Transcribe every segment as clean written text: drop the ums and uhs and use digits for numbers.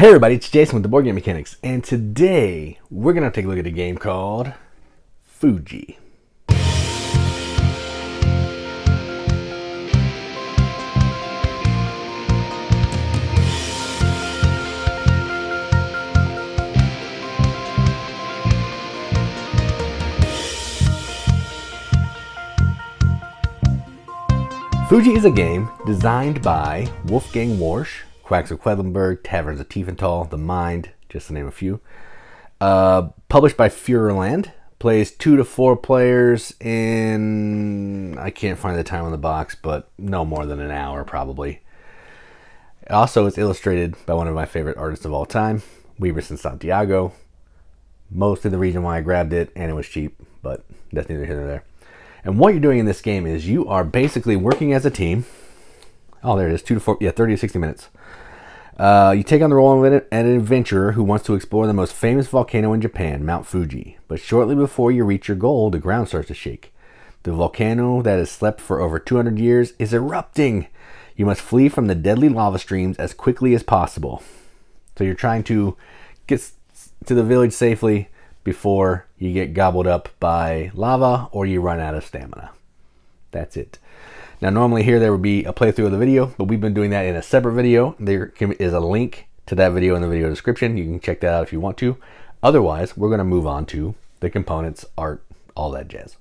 Hey everybody, it's Jason with the Board Game Mechanics, and today we're going to take a look at a game called Fuji. Fuji is a game designed by Wolfgang Warsch, Quacks of Quedlinburg, Taverns of Tiefenthal, The Mind, just to name a few. Published by Fuhrland. Plays 2 to 4 players in, I can't find the time on the box, but no more than an hour probably. Also, it's illustrated by one of my favorite artists of all time, Weaverson Santiago. Mostly the reason why I grabbed it, and it was cheap, but that's neither here nor there. And what you're doing in this game is you are basically working as a team. Oh, there it is, 2 to 4, 30 to 60 minutes. You take on the role of an adventurer who wants to explore the most famous volcano in Japan, Mount Fuji. But shortly before you reach your goal, the ground starts to shake. The volcano that has slept for over 200 years is erupting. You must flee from the deadly lava streams as quickly as possible. So you're trying to get to the village safely before you get gobbled up by lava or you run out of stamina. That's it. Now, normally here there would be a playthrough of the video, but we've been doing that in a separate video. There is a link to that video in the video description. You can check that out if you want to. Otherwise, we're going to move on to the components, art, all that jazz.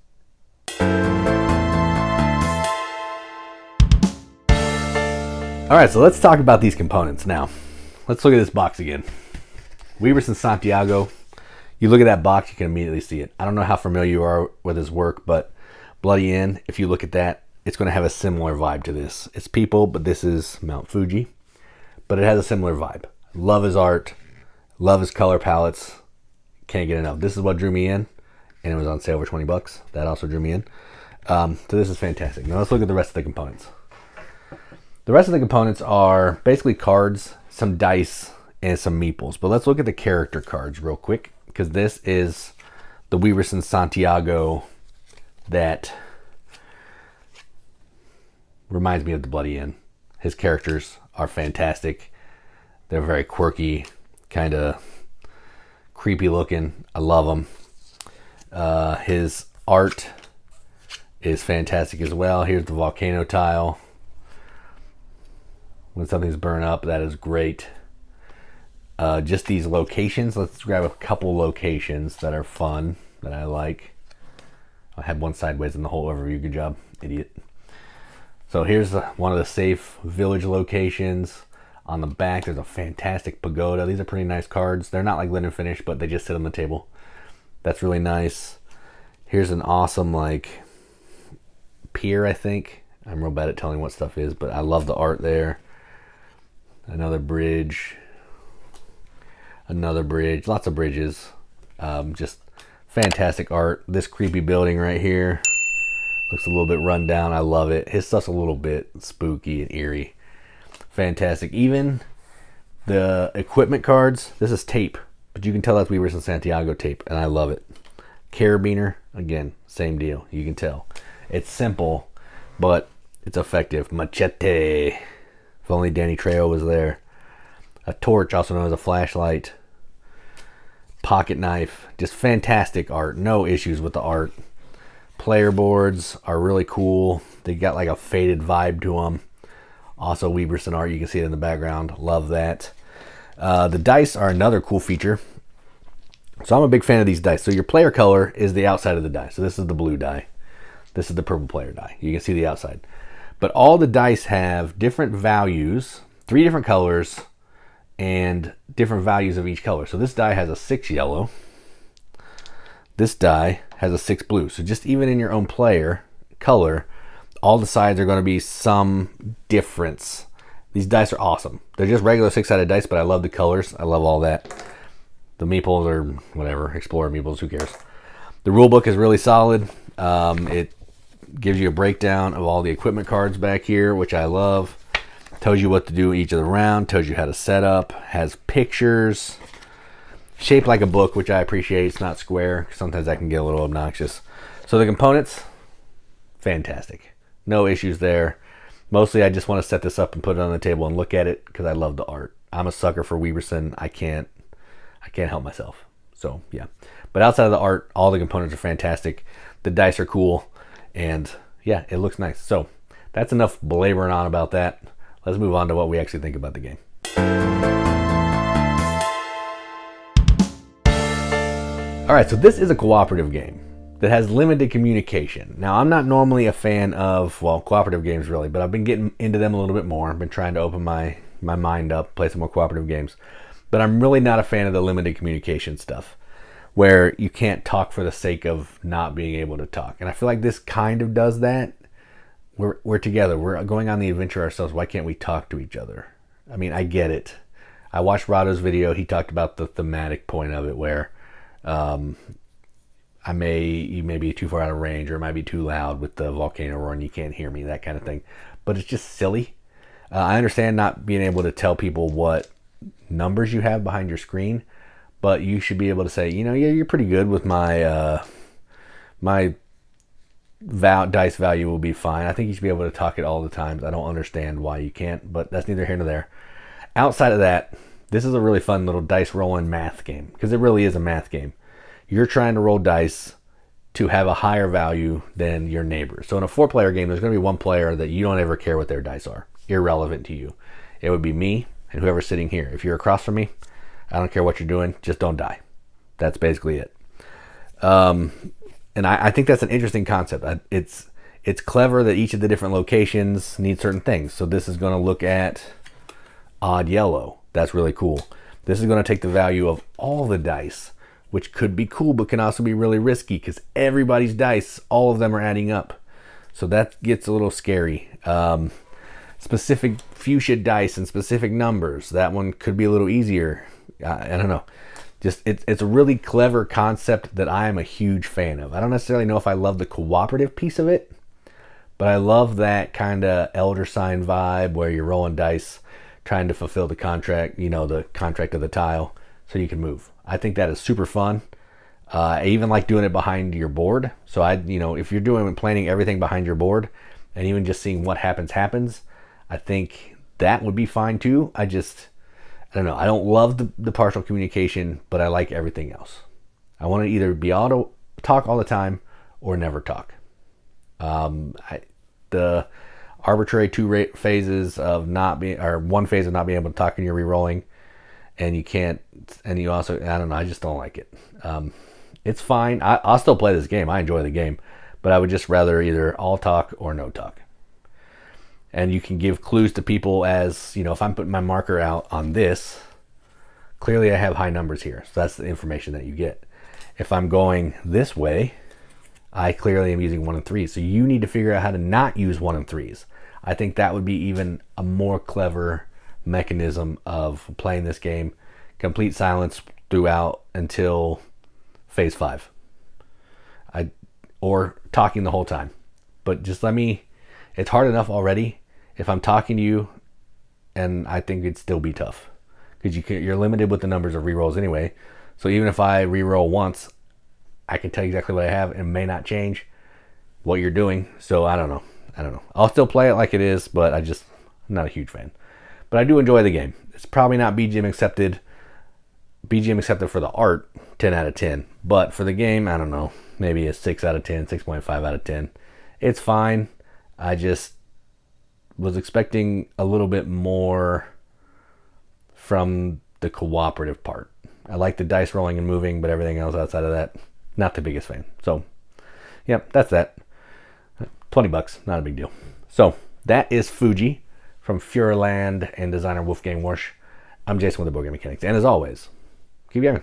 All right, so let's talk about these components now. Let's look at this box again. Weaverson Santiago. You look at that box, you can immediately see it. I don't know how familiar you are with his work, but Bloody End, if you look at that, it's going to have a similar vibe to this. It's people, but this is Mount Fuji. But it has a similar vibe. Love his art. Love his color palettes. Can't get enough. This is what drew me in. And it was on sale for 20 bucks. That also drew me in. So this is fantastic. Now let's look at the rest of the components. The rest of the components are basically cards, some dice, and some meeples. But let's look at the character cards real quick, because this is the Weaverson Santiago that reminds me of the Bloody End. His characters are fantastic. They're very quirky, kind of creepy looking. I love them. His art is fantastic as well. Here's the volcano tile. When something's burned up, that is great. Just these locations. Let's grab a couple locations that are fun, that I like. I had one sideways in the whole overview. Good job, idiot. So here's one of the safe village locations. On the back, there's a fantastic pagoda. These are pretty nice cards. They're not like linen finish, but they just sit on the table. That's really nice. Here's an awesome like pier, I think. I'm real bad at telling what stuff is, but I love the art there. Another bridge. Another bridge. Lots of bridges. Just fantastic art. This creepy building right here looks a little bit run down. I love it. His stuff's a little bit spooky and eerie. Fantastic. Even the equipment cards, this is tape, but you can tell that's Weaverson Santiago tape, and I love it. Carabiner, again, same deal. You can tell. It's simple, but it's effective. Machete. If only Danny Trejo was there. A torch, also known as a flashlight. Pocket knife. Just fantastic art. No issues with the art. Player boards are really cool. They got like a faded vibe to them. Also Weaverson art, you can see it in the background. Love that. The dice are another cool feature. So I'm a big fan of these dice. So your player color is the outside of the die. So this is the blue die. This is the purple player die. You can see the outside. But all the dice have different values, 3 different colors, and different values of each color. So this die has a 6 yellow. This die has a 6 blue. So just even in your own player color, all the sides are going to be some difference. These dice are awesome. They're just regular 6-sided dice, but I love the colors. I love all that. The meeples or whatever, Explorer meeples, who cares? The rule book is really solid. It gives you a breakdown of all the equipment cards back here, which I love. Tells you what to do each of the round. Tells you how to set up. Has pictures. Shaped like a book, which I appreciate. It's not square. Sometimes that can get a little obnoxious. So the components, fantastic. No issues there. Mostly I just want to set this up and put it on the table and look at it because I love the art. I'm a sucker for Weberson. I can't help myself. So yeah, but outside of the art, all the components are fantastic. The dice are cool, and yeah, it looks nice. So that's enough belaboring on about that. Let's move on to what we actually think about the game. All right, so this is a cooperative game that has limited communication. Now, I'm not normally a fan of, well, cooperative games really, but I've been getting into them a little bit more. I've been trying to open my mind up, play some more cooperative games. But I'm really not a fan of the limited communication stuff, where you can't talk for the sake of not being able to talk. And I feel like this kind of does that. We're together. We're going on the adventure ourselves. Why can't we talk to each other? I mean, I get it. I watched Rado's video. He talked about the thematic point of it, where you may be too far out of range, or it might be too loud with the volcano roar and you can't hear me, that kind of thing. But it's just silly. I understand not being able to tell people what numbers you have behind your screen, but you should be able to say, you know, yeah, you're pretty good with my dice value will be fine. I think you should be able to talk it all the times. I don't understand why you can't, but that's neither here nor there. Outside of that, this is a really fun little dice rolling math game, because it really is a math game. You're trying to roll dice to have a higher value than your neighbor. So in a 4-player game, there's going to be one player that you don't ever care what their dice are. Irrelevant to you. It would be me and whoever's sitting here. If you're across from me, I don't care what you're doing, just don't die. That's basically it. And I think that's an interesting concept. It's clever that each of the different locations need certain things. So this is going to look at odd yellow. That's really cool. This is going to take the value of all the dice, which could be cool, but can also be really risky, because everybody's dice, all of them are adding up. So that gets a little scary. Specific fuchsia dice and specific numbers. That one could be a little easier. I don't know. Just it's a really clever concept that I am a huge fan of. I don't necessarily know if I love the cooperative piece of it, but I love that kind of Elder Sign vibe where you're rolling dice, trying to fulfill the contract, you know, the contract of the tile, so you can move. I think that is super fun. I even like doing it behind your board. So if you're planning everything behind your board, and even just seeing what happens, I think that would be fine too. I don't know. I don't love the partial communication, but I like everything else. I want to either be able to talk all the time or never talk. The arbitrary phases of not being, or one phase of not being able to talk and you're re-rolling, and you can't, and you also, I don't know, I just don't like it. It's fine. I'll still play this game. I enjoy the game, but I would just rather either all talk or no talk. And you can give clues to people as, you know, if I'm putting my marker out on this, clearly I have high numbers here. So that's the information that you get. If I'm going this way, I clearly am using 1 and 3. So you need to figure out how to not use 1 and 3s. I think that would be even a more clever mechanism of playing this game. Complete silence throughout until phase 5. Or talking the whole time. But just it's hard enough already if I'm talking to you, and I think it'd still be tough, because you're limited with the numbers of rerolls anyway. So even if I reroll once, I can tell you exactly what I have, and it may not change what you're doing. So I don't know. I'll still play it like it is, but I'm not a huge fan. But I do enjoy the game. It's probably not BGM accepted. BGM accepted for the art, 10 out of 10. But for the game, I don't know. Maybe a 6 out of 10, 6.5 out of 10. It's fine. I just was expecting a little bit more from the cooperative part. I like the dice rolling and moving, but everything else outside of that, not the biggest fan. So, yeah, that's that. $20, not a big deal. So, that is Fuji from Fureland and designer Wolfgang Warsch. I'm Jason with the Boardgame Mechanics, and as always, keep gaming.